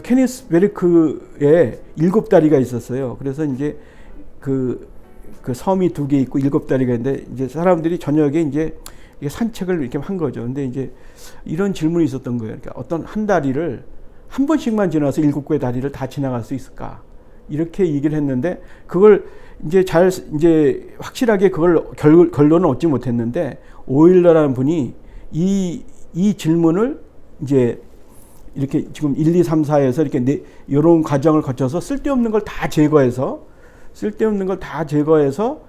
케니스 베르크에 7다리가 있었어요. 그래서 이제 그 섬이 2개 있고 7다리가 있는데 이제 사람들이 저녁에 이제 산책을 이렇게 한 거죠. 근데 이제 이런 질문이 있었던 거예요. 그러니까 어떤 한 다리를 한 번씩만 지나서 7개의 다리를 다 지나갈 수 있을까? 이렇게 얘기를 했는데 그걸 이제 이제 확실하게 그걸 결론은 얻지 못했는데 오일러라는 분이 이 질문을 이제 이렇게 지금 1, 2, 3, 4에서 이렇게 이런 과정을 거쳐서 쓸데없는 걸 다 제거해서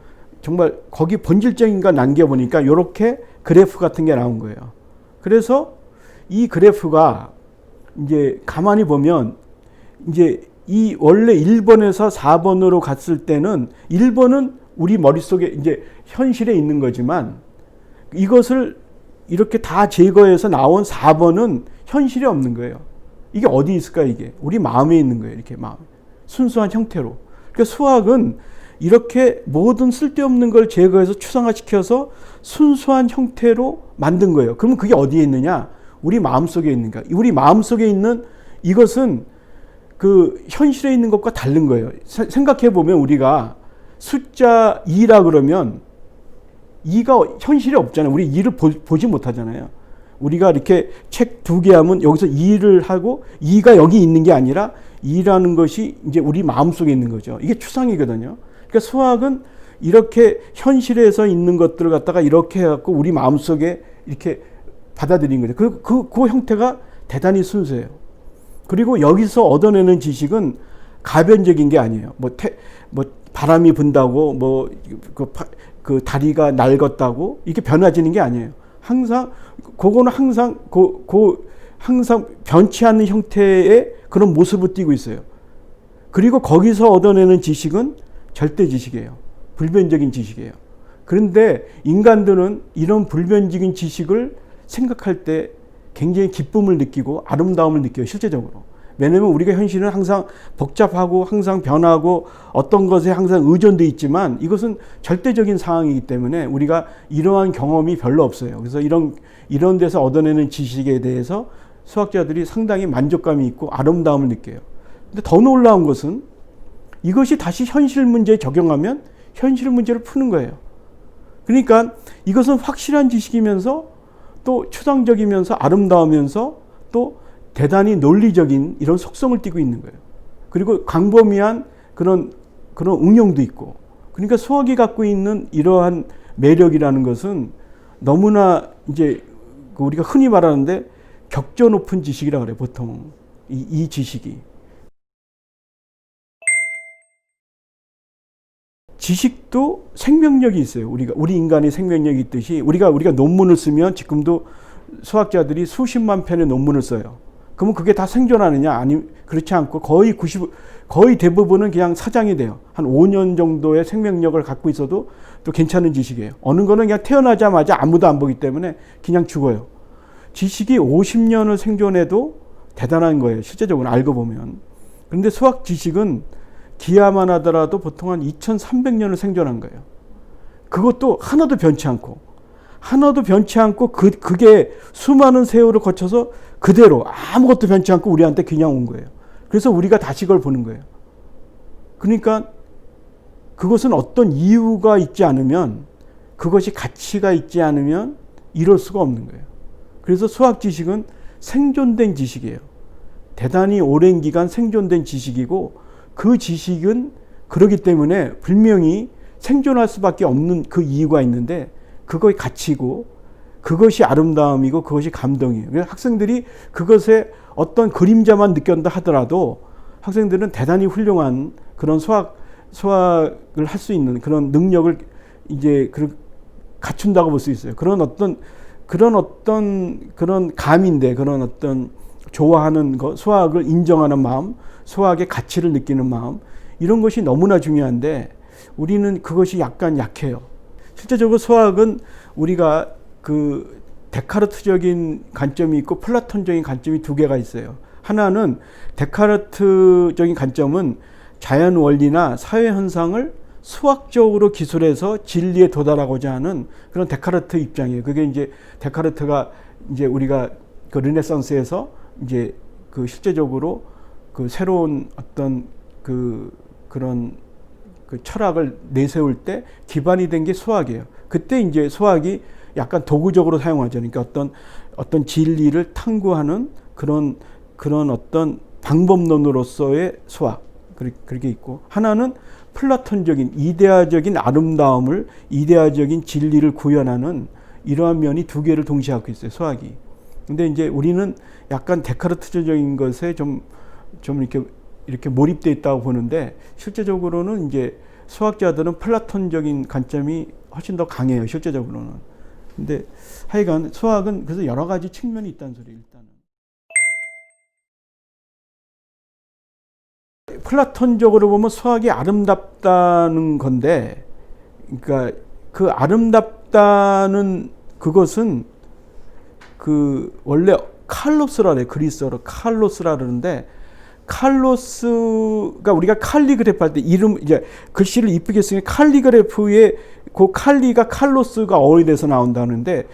정말 거기 본질적인 거 남겨보니까 이렇게 그래프 같은 게 나온 거예요. 그래서 이 그래프가 이제 가만히 보면 이제 이 원래 1번에서 4번으로 갔을 때는 1번은 우리 머릿속에 이제 현실에 있는 거지만 이것을 이렇게 다 제거해서 나온 4번은 현실이 없는 거예요. 이게 어디 있을까 이게? 우리 마음에 있는 거예요. 이렇게 마음. 순수한 형태로. 그러니까 수학은 이렇게 모든 쓸데없는 걸 제거해서 추상화시켜서 순수한 형태로 만든 거예요. 그러면 그게 어디에 있느냐? 우리 마음속에 있는 거야. 우리 마음속에 있는 이것은 그 현실에 있는 것과 다른 거예요. 생각해 보면 우리가 숫자 2라 그러면 2가 현실에 없잖아요. 우리 2를 보지 못하잖아요. 우리가 이렇게 책 2개 하면 여기서 2를 하고 2가 여기 있는 게 아니라 2라는 것이 이제 우리 마음속에 있는 거죠. 이게 추상이거든요. 그러니까 수학은 이렇게 현실에서 있는 것들을 갖다가 이렇게 해갖고 우리 마음속에 이렇게 받아들인 거죠. 그 형태가 대단히 순수해요. 그리고 여기서 얻어내는 지식은 가변적인 게 아니에요. 뭐 바람이 분다고 그 다리가 낡았다고 이렇게 변화지는 게 아니에요. 그거는 항상 변치 않는 형태의 그런 모습을 띠고 있어요. 그리고 거기서 얻어내는 지식은 절대 지식이에요. 불변적인 지식이에요. 그런데 인간들은 이런 불변적인 지식을 생각할 때 굉장히 기쁨을 느끼고 아름다움을 느껴요. 실제적으로. 왜냐하면 우리가 현실은 항상 복잡하고 항상 변하고 어떤 것에 항상 의존되어 있지만 이것은 절대적인 상황이기 때문에 우리가 이러한 경험이 별로 없어요. 그래서 이런 데서 얻어내는 지식에 대해서 수학자들이 상당히 만족감이 있고 아름다움을 느껴요. 근데 더 놀라운 것은 이것이 다시 현실 문제에 적용하면 현실 문제를 푸는 거예요. 그러니까 이것은 확실한 지식이면서 또 추상적이면서 아름다우면서 또 대단히 논리적인 이런 속성을 띠고 있는 거예요. 그리고 광범위한 그런 응용도 있고. 그러니까 수학이 갖고 있는 이러한 매력이라는 것은 너무나 이제 우리가 흔히 말하는데 격조 높은 지식이라고 그래요. 보통 이 지식이. 지식도 생명력이 있어요. 우리 인간의 생명력이 있듯이 우리가 논문을 쓰면 지금도 수학자들이 수십만 편의 논문을 써요. 그러면 그게 다 생존하느냐? 아니, 그렇지 않고 거의 대부분은 그냥 사장이 돼요. 한 5년 정도의 생명력을 갖고 있어도 또 괜찮은 지식이에요. 어느 거는 그냥 태어나자마자 아무도 안 보기 때문에 그냥 죽어요. 지식이 50년을 생존해도 대단한 거예요. 실제적으로 알고 보면. 그런데 수학 지식은 기하만 하더라도 보통 한 2300년을 생존한 거예요. 그것도 하나도 변치 않고 그게 수많은 세월을 거쳐서 그대로 아무것도 변치 않고 우리한테 그냥 온 거예요. 그래서 우리가 다시 그걸 보는 거예요. 그러니까 그것은 어떤 이유가 있지 않으면, 그것이 가치가 있지 않으면 이럴 수가 없는 거예요. 그래서 수학 지식은 생존된 지식이에요. 대단히 오랜 기간 생존된 지식이고, 그 지식은 그렇기 때문에 분명히 생존할 수밖에 없는 그 이유가 있는데, 그것이 가치고 그것이 아름다움이고 그것이 감동이에요. 그래서 학생들이 그것에 어떤 그림자만 느꼈다 하더라도 학생들은 대단히 훌륭한 그런 수학을 할 수 있는 그런 능력을 이제 갖춘다고 볼 수 있어요. 그런 감인데, 그런 어떤 좋아하는 것, 수학을 인정하는 마음, 수학의 가치를 느끼는 마음, 이런 것이 너무나 중요한데 우리는 그것이 약간 약해요. 실제적으로 수학은 우리가 그 데카르트적인 관점이 있고 플라톤적인 관점이 2개가 있어요. 하나는 데카르트적인 관점은 자연 원리나 사회 현상을 수학적으로 기술해서 진리에 도달하고자 하는 그런 데카르트 입장이에요. 그게 이제 데카르트가 이제 우리가 그 르네상스에서 이제 그 실제적으로 그 새로운 어떤 그런 그 철학을 내세울 때 기반이 된 게 수학이에요. 그때 이제 수학이 약간 도구적으로 사용하죠. 그러니까 어떤 진리를 탐구하는 그런 어떤 방법론으로서의 수학. 그렇게 있고, 하나는 플라톤적인 이데아적인 아름다움을, 이데아적인 진리를 구현하는 이러한 면이 두 개를 동시에 갖고 있어요, 수학이. 근데 이제 우리는 약간 데카르트적인 것에 좀 이렇게 몰입되어 있다고 보는데, 실제적으로는 이제 수학자들은 플라톤적인 관점이 훨씬 더 강해요, 실제적으로는. 근데 하여간 수학은 그래서 여러 가지 측면이 있다는 소리예요, 일단은. 플라톤적으로 보면 수학이 아름답다는 건데, 그러니까 그 아름답다는 그것은 그 원래 칼로스라 그래요. 그리스어로 칼로스라 그러는데, 칼로스가 우리가 칼리그래프 할 때 이름 이제 글씨를 이쁘게 쓰면 칼리그래프에 그 칼리가 칼로스가 어휘 돼서 나온다는데,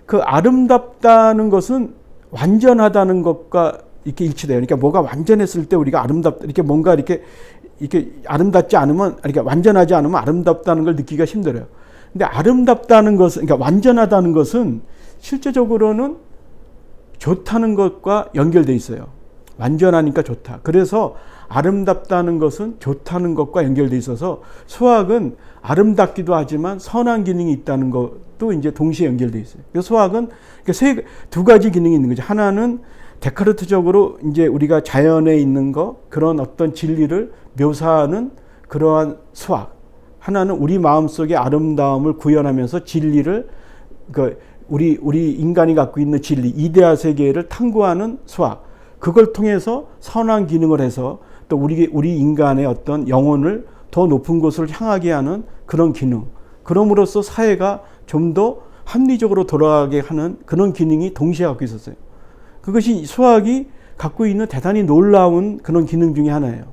그 아름답다는 것은 완전하다는 것과 이렇게 일치돼요. 그러니까 뭐가 완전했을 때 우리가 아름답다, 이렇게 뭔가 이렇게 아름답지 않으면, 그러니까 완전하지 않으면 아름답다는 걸 느끼기가 힘들어요. 근데 아름답다는 것은, 그러니까 완전하다는 것은 실제적으로는 좋다는 것과 연결돼 있어요. 완전하니까 좋다. 그래서 아름답다는 것은 좋다는 것과 연결돼 있어서 수학은 아름답기도 하지만 선한 기능이 있다는 것도 이제 동시에 연결돼 있어요. 그래서 수학은 두 가지 기능이 있는 거죠. 하나는 데카르트적으로 이제 우리가 자연에 있는 거, 그런 어떤 진리를 묘사하는 그러한 수학. 하나는 우리 마음속의 아름다움을 구현하면서 진리를, 우리 인간이 갖고 있는 진리, 이데아 세계를 탐구하는 수학. 그걸 통해서 선한 기능을 해서 또 우리 인간의 어떤 영혼을 더 높은 곳을 향하게 하는 그런 기능. 그럼으로써 사회가 좀 더 합리적으로 돌아가게 하는 그런 기능이 동시에 갖고 있었어요. 그것이 수학이 갖고 있는 대단히 놀라운 그런 기능 중에 하나예요.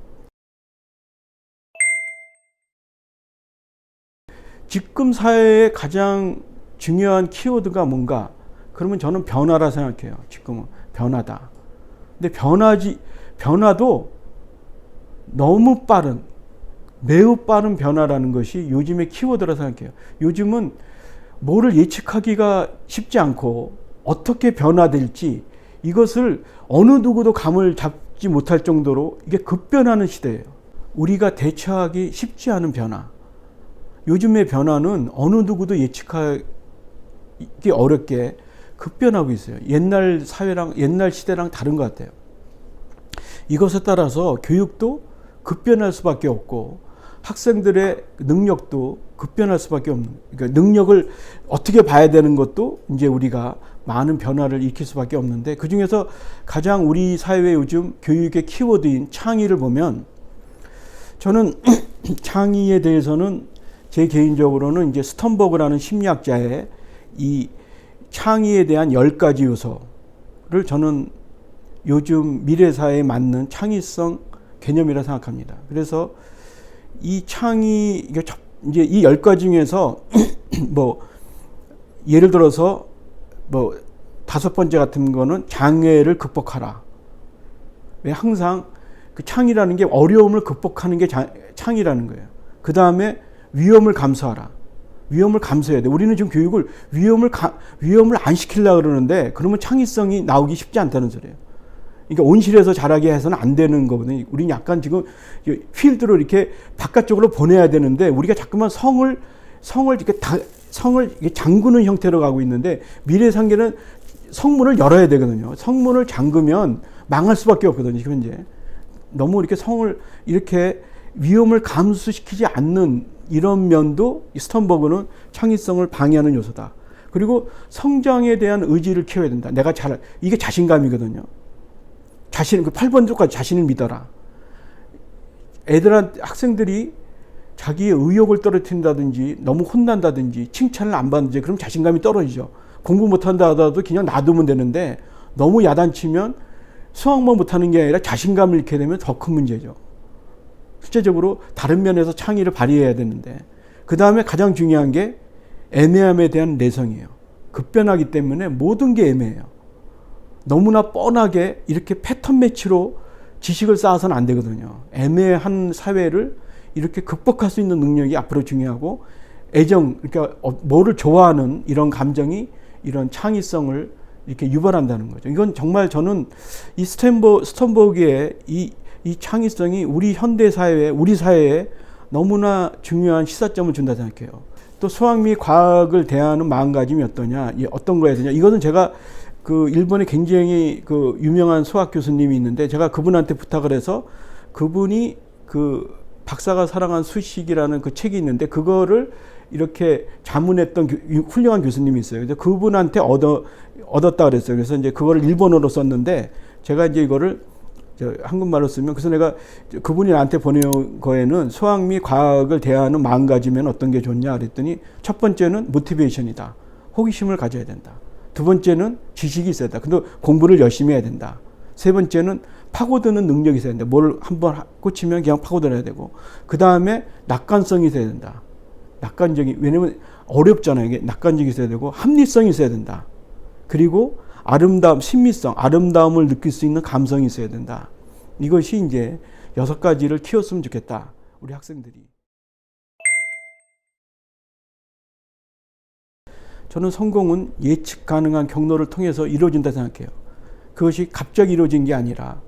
지금 사회의 가장 중요한 키워드가 뭔가? 그러면 저는 변화라 생각해요. 지금은 변화다. 근데 변화도 너무 빠른, 매우 빠른 변화라는 것이 요즘의 키워드라 생각해요. 요즘은 뭐를 예측하기가 쉽지 않고 어떻게 변화될지 이것을 어느 누구도 감을 잡지 못할 정도로 이게 급변하는 시대예요. 우리가 대처하기 쉽지 않은 변화. 요즘의 변화는 어느 누구도 예측하기 어렵게 급변하고 있어요. 옛날 사회랑 옛날 시대랑 다른 것 같아요. 이것에 따라서 교육도 급변할 수밖에 없고 학생들의 능력도 급변할 수밖에 없는, 그러니까 능력을 어떻게 봐야 되는 것도 이제 우리가 많은 변화를 일으킬 수밖에 없는데, 그 중에서 가장 우리 사회의 요즘 교육의 키워드인 창의를 보면, 저는 창의에 대해서는 제 개인적으로는 이제 스턴버그라는 심리학자의 이 창의에 대한 10가지 요소를 저는 요즘 미래사회에 맞는 창의성 개념이라 생각합니다. 그래서 이 창의, 이제 이 10가지 중에서 뭐 예를 들어서 뭐 5번째 같은 거는 장애를 극복하라. 왜 항상 그 창의라는 게 어려움을 극복하는 게 창의라는 거예요. 그 다음에 위험을 감수하라. 위험을 감수해야 돼. 우리는 지금 교육을 위험을 안 시키려고 그러는데, 그러면 창의성이 나오기 쉽지 않다는 소리예요. 그러니까 온실에서 자라게 해서는 안 되는 거거든요. 우리는 약간 지금 필드로 이렇게 바깥쪽으로 보내야 되는데, 우리가 자꾸만 성을 이렇게 잠그는 형태로 가고 있는데, 미래 상계는 성문을 열어야 되거든요. 성문을 잠그면 망할 수밖에 없거든요, 현재. 너무 이렇게 성을 이렇게 위험을 감수시키지 않는 이런 면도 스턴버그는 창의성을 방해하는 요소다. 그리고 성장에 대한 의지를 키워야 된다. 이게 자신감이거든요. 그 8번까지 자신을 믿어라. 학생들이 자기의 의욕을 떨어뜨린다든지 너무 혼난다든지 칭찬을 안 받는지, 그럼 자신감이 떨어지죠. 공부 못한다 하더라도 그냥 놔두면 되는데, 너무 야단치면 수학만 못하는 게 아니라 자신감을 잃게 되면 더 큰 문제죠. 실제적으로 다른 면에서 창의를 발휘해야 되는데, 그 다음에 가장 중요한 게 애매함에 대한 내성이에요. 급변하기 때문에 모든 게 애매해요. 너무나 뻔하게 이렇게 패턴 매치로 지식을 쌓아서는 안 되거든요. 애매한 사회를 이렇게 극복할 수 있는 능력이 앞으로 중요하고, 애정, 그러니까 뭐를 좋아하는 이런 감정이 이런 창의성을 이렇게 유발한다는 거죠. 이건 정말 저는 이 스턴버그의 이 창의성이 우리 현대 사회에, 우리 사회에 너무나 중요한 시사점을 준다 생각해요. 또 수학 및 과학을 대하는 마음가짐이 어떠냐, 어떤 거야 되냐. 이것은 제가 그 일본에 굉장히 그 유명한 수학 교수님이 있는데, 제가 그분한테 부탁을 해서, 그분이 그 박사가 사랑한 수식이라는 그 책이 있는데, 그거를 이렇게 자문했던 훌륭한 교수님이 있어요. 그래서 그분한테 얻었다 그랬어요. 그래서 이제 그거를 일본어로 썼는데, 제가 이제 이거를 한국말로 쓰면, 그래서 내가 그분이 나한테 보내온 거에는 수학 및 과학을 대하는 마음가짐에는 어떤 게 좋냐 그랬더니, 첫 번째는 모티베이션이다. 호기심을 가져야 된다. 두 번째는 지식이 있어야 된다. 근데 공부를 열심히 해야 된다. 세 번째는 파고드는 능력이 있어야 된다. 뭘 한번 꽂히면 그냥 파고들어야 되고, 그 다음에 낙관성이 있어야 된다. 왜냐면 어렵잖아요. 이게 낙관적이 있어야 되고, 합리성이 있어야 된다. 그리고 아름다움, 신미성, 아름다움을 느낄 수 있는 감성이 있어야 된다. 이것이 이제 6가지를 키웠으면 좋겠다. 우리 학생들이. 저는 성공은 예측 가능한 경로를 통해서 이루어진다 생각해요. 그것이 갑자기 이루어진 게 아니라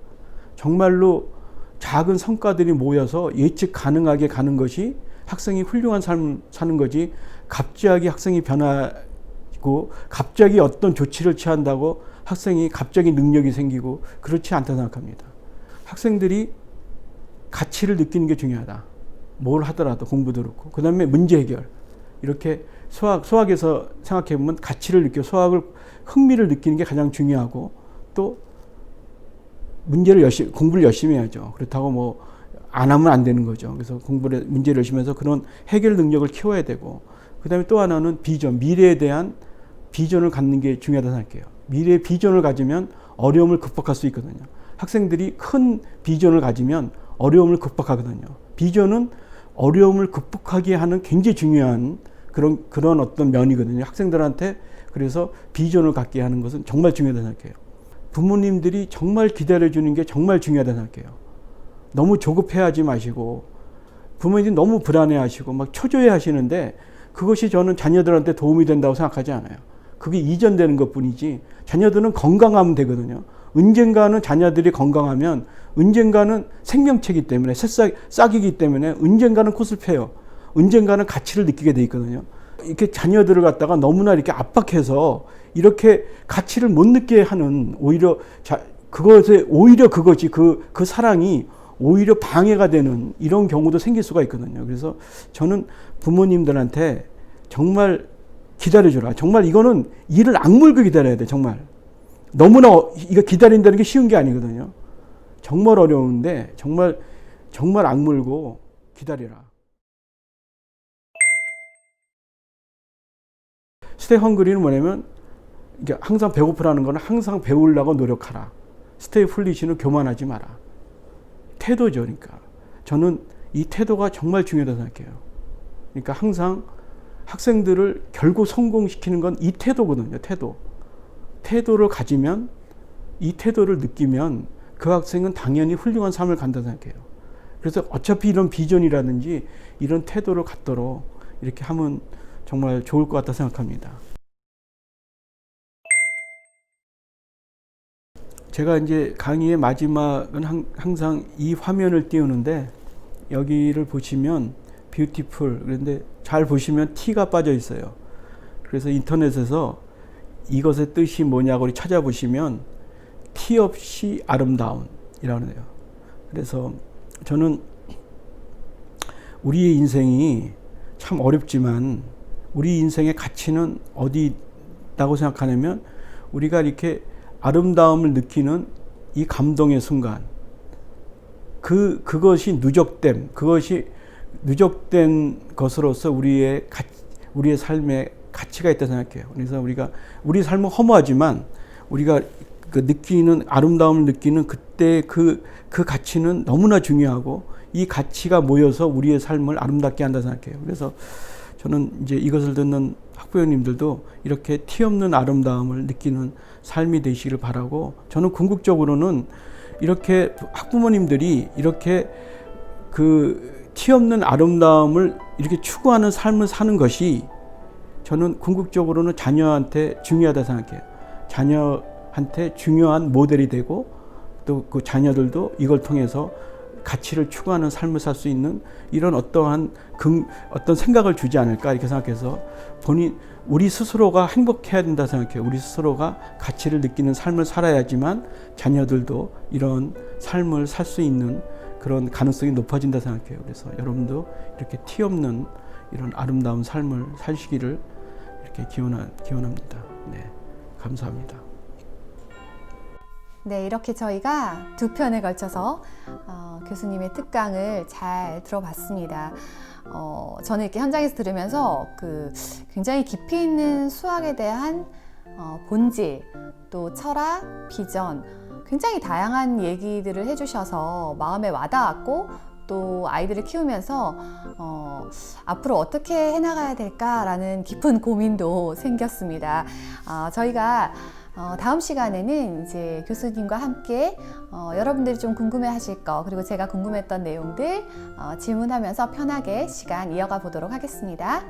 정말로 작은 성과들이 모여서 예측 가능하게 가는 것이 학생이 훌륭한 삶을 사는 거지, 갑자기 학생이 변하고 갑자기 어떤 조치를 취한다고 학생이 갑자기 능력이 생기고 그렇지 않다 생각합니다. 학생들이 가치를 느끼는 게 중요하다. 뭘 하더라도 공부도 그렇고, 그 다음에 문제 해결. 이렇게 수학에서 생각해보면 가치를 느껴, 흥미를 느끼는 게 가장 중요하고, 또 공부를 열심히 해야죠. 그렇다고 뭐 안 하면 안 되는 거죠. 그래서 문제를 열심히 해서 그런 해결 능력을 키워야 되고, 그 다음에 또 하나는 비전, 미래에 대한 비전을 갖는 게 중요하다고 생각해요. 미래의 비전을 가지면 어려움을 극복할 수 있거든요. 학생들이 큰 비전을 가지면 어려움을 극복하거든요. 비전은 어려움을 극복하게 하는 굉장히 중요한 그런 어떤 면이거든요. 학생들한테. 그래서 비전을 갖게 하는 것은 정말 중요하다고 생각해요. 부모님들이 정말 기다려주는 게 정말 중요하다고 생각해요. 너무 조급해하지 마시고, 부모님들이 너무 불안해하시고 막 초조해하시는데, 그것이 저는 자녀들한테 도움이 된다고 생각하지 않아요. 그게 이전되는 것뿐이지, 자녀들은 건강하면 되거든요. 언젠가는 자녀들이 건강하면, 언젠가는 생명체이기 때문에, 싹이기 때문에 언젠가는 꽃을 펴요. 언젠가는 가치를 느끼게 돼 있거든요. 이렇게 자녀들을 갖다가 너무나 이렇게 압박해서 이렇게 가치를 못 느끼게 하는, 그것이 그 사랑이 오히려 방해가 되는 이런 경우도 생길 수가 있거든요. 그래서 저는 부모님들한테 정말 기다려주라. 정말 이거는 이를 악물고 기다려야 돼. 정말. 너무나 이거 기다린다는 게 쉬운 게 아니거든요. 정말 어려운데 정말 악물고 기다리라. 스테이 헝그리는 뭐냐면, 항상 배고프라는 거는 항상 배우려고 노력하라. 스테이 풀리시는 교만하지 마라. 태도죠. 그러니까 저는 이 태도가 정말 중요하다고 생각해요. 그러니까 항상 학생들을 결국 성공시키는 건 이 태도거든요. 태도를 가지면, 이 태도를 느끼면 그 학생은 당연히 훌륭한 삶을 간다고 생각해요. 그래서 어차피 이런 비전이라든지 이런 태도를 갖도록 이렇게 하면 정말 좋을 것 같다 생각합니다. 제가 이제 강의의 마지막은 항상 이 화면을 띄우는데, 여기를 보시면 뷰티풀, 그런데 잘 보시면 T가 빠져 있어요. 그래서 인터넷에서 이것의 뜻이 뭐냐고 찾아보시면 T 없이 아름다움이라네요. 그래서 저는 우리의 인생이 참 어렵지만, 우리 인생의 가치는 어디 있다고 생각하냐면, 우리가 이렇게 아름다움을 느끼는 이 감동의 순간, 그것이 그것이 누적된 것으로서 우리의 삶에 가치가 있다고 생각해요. 그래서 우리 삶은 허무하지만 우리가 느끼는 아름다움을 느끼는 그때 그 가치는 너무나 중요하고, 이 가치가 모여서 우리의 삶을 아름답게 한다 생각해요. 그래서 저는 이제 이것을 듣는 학부형님들도 이렇게 티 없는 아름다움을 느끼는 삶이 되시기를 바라고, 저는 궁극적으로는 이렇게 학부모님들이 이렇게 그 티 없는 아름다움을 이렇게 추구하는 삶을 사는 것이 저는 궁극적으로는 자녀한테 중요하다 생각해요. 자녀한테 중요한 모델이 되고 또 그 자녀들도 이걸 통해서 가치를 추구하는 삶을 살 수 있는 이런 어떤 생각을 주지 않을까 이렇게 생각해서 우리 스스로가 행복해야 된다 생각해요. 우리 스스로가 가치를 느끼는 삶을 살아야지만 자녀들도 이런 삶을 살 수 있는 그런 가능성이 높아진다 생각해요. 그래서 여러분도 이렇게 티 없는 이런 아름다운 삶을 사시기를 이렇게 기원합니다. 네, 감사합니다. 네, 이렇게 저희가 2편에 걸쳐서 교수님의 특강을 잘 들어봤습니다. 저는 이렇게 현장에서 들으면서 굉장히 깊이 있는 수학에 대한 본질, 또 철학, 비전, 굉장히 다양한 얘기들을 해주셔서 마음에 와닿았고, 또 아이들을 키우면서 앞으로 어떻게 해나가야 될까라는 깊은 고민도 생겼습니다. 저희가 다음 시간에는 이제 교수님과 함께 여러분들이 좀 궁금해하실 거, 그리고 제가 궁금했던 내용들 질문하면서 편하게 시간 이어가 보도록 하겠습니다.